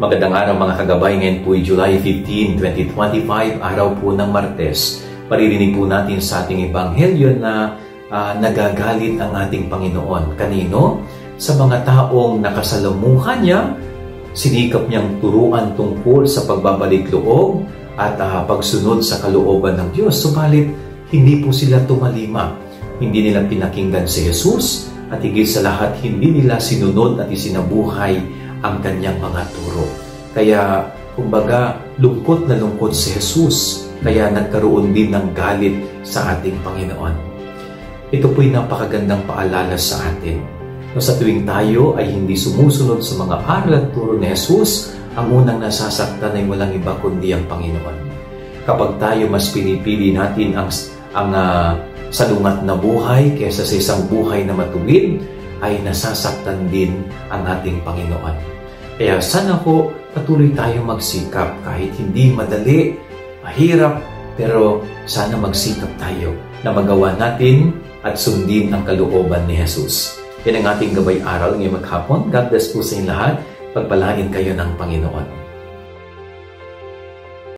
Magandang araw mga kagabay, ngayon po ay July 15, 2025, araw po ng Martes. Paririnig po natin sa ating ebanghelyo na nagagalit ang ating Panginoon. Kanino? Sa mga taong nakasalamuhan niya, sinikap niyang turuan tungkol sa pagbabalik loob at pagsunod sa kalooban ng Diyos. Subalit, hindi po sila tumalima. Hindi nila pinakinggan si Jesus at higit sa lahat, hindi nila sinunod at isinabuhay ang kanyang mga turo. Kaya, kumbaga, lungkot na lungkot si Jesus. Kaya nagkaroon din ng galit sa ating Panginoon. Ito po'y napakagandang paalala sa atin. No, sa tuwing tayo ay hindi sumusunod sa mga aral at turo ni Jesus, ang unang nasasaktan ay walang iba kundi ang Panginoon. Kapag tayo mas pinipili natin ang salungat na buhay kaysa sa isang buhay na matuwid, ay nasasaktan din ang ating Panginoon. Kaya sana po patuloy tayo magsikap kahit hindi madali, mahirap, pero sana magsikap tayo na magawa natin at sundin ang kalooban ni Jesus. Yan ang ating gabay aral ngayong maghapon. God bless po sa inyo lahat. Pagpalain kayo ng Panginoon.